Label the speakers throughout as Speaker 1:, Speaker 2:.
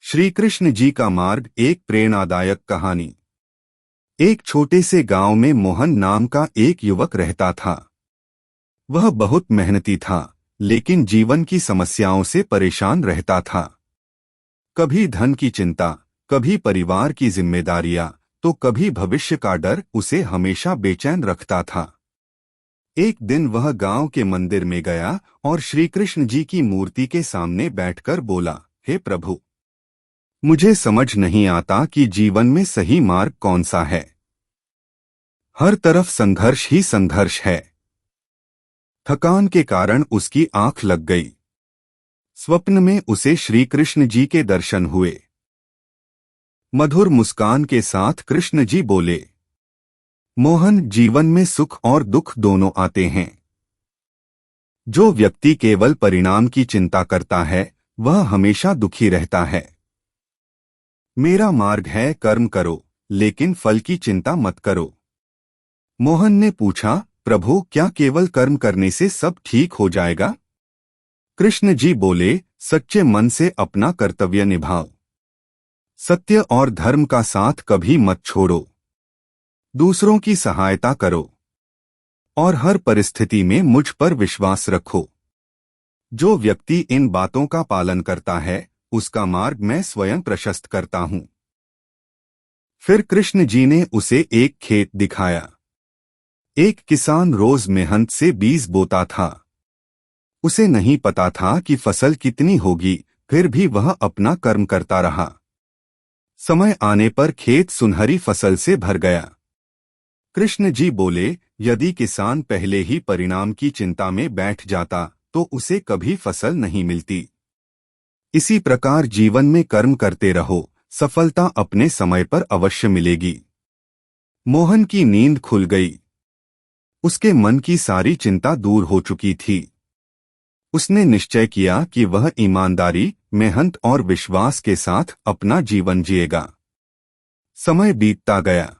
Speaker 1: श्री कृष्ण जी का मार्ग, एक प्रेरणादायक कहानी। एक छोटे से गांव में मोहन नाम का एक युवक रहता था। वह बहुत मेहनती था, लेकिन जीवन की समस्याओं से परेशान रहता था। कभी धन की चिंता, कभी परिवार की जिम्मेदारियां, तो कभी भविष्य का डर उसे हमेशा बेचैन रखता था। एक दिन वह गांव के मंदिर में गया और श्री कृष्ण जी की मूर्ति के सामने बैठकर बोला, हे प्रभु, मुझे समझ नहीं आता कि जीवन में सही मार्ग कौन सा है। हर तरफ संघर्ष ही संघर्ष है। थकान के कारण उसकी आंख लग गई। स्वप्न में उसे श्री कृष्ण जी के दर्शन हुए। मधुर मुस्कान के साथ कृष्ण जी बोले, मोहन, जीवन में सुख और दुख दोनों आते हैं। जो व्यक्ति केवल परिणाम की चिंता करता है, वह हमेशा दुखी रहता है। मेरा मार्ग है, कर्म करो, लेकिन फल की चिंता मत करो। मोहन ने पूछा, प्रभु, क्या केवल कर्म करने से सब ठीक हो जाएगा? कृष्ण जी बोले, सच्चे मन से अपना कर्तव्य निभाओ। सत्य और धर्म का साथ कभी मत छोड़ो। दूसरों की सहायता करो और हर परिस्थिति में मुझ पर विश्वास रखो। जो व्यक्ति इन बातों का पालन करता है, उसका मार्ग मैं स्वयं प्रशस्त करता हूं। फिर कृष्ण जी ने उसे एक खेत दिखाया। एक किसान रोज मेहनत से बीज बोता था। उसे नहीं पता था कि फसल कितनी होगी, फिर भी वह अपना कर्म करता रहा। समय आने पर खेत सुनहरी फसल से भर गया। कृष्ण जी बोले, यदि किसान पहले ही परिणाम की चिंता में बैठ जाता, तो उसे कभी फसल नहीं मिलती। इसी प्रकार जीवन में कर्म करते रहो, सफलता अपने समय पर अवश्य मिलेगी। मोहन की नींद खुल गई। उसके मन की सारी चिंता दूर हो चुकी थी। उसने निश्चय किया कि वह ईमानदारी, मेहनत और विश्वास के साथ अपना जीवन जिएगा। समय बीतता गया।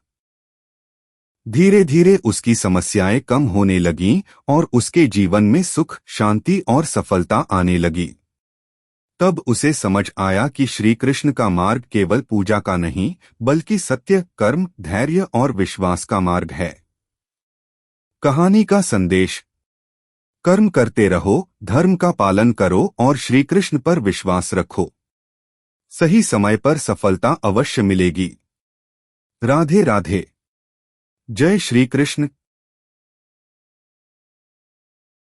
Speaker 1: धीरे धीरे उसकी समस्याएं कम होने लगीं और उसके जीवन में सुख, शांति और सफलता आने लगी। तब उसे समझ आया कि श्री कृष्ण का मार्ग केवल पूजा का नहीं, बल्कि सत्य, कर्म, धैर्य और विश्वास का मार्ग है। कहानी का संदेश: कर्म करते रहो, धर्म का पालन करो और श्री कृष्ण पर विश्वास रखो। सही समय पर सफलता अवश्य मिलेगी। राधे राधे। जय श्री कृष्ण।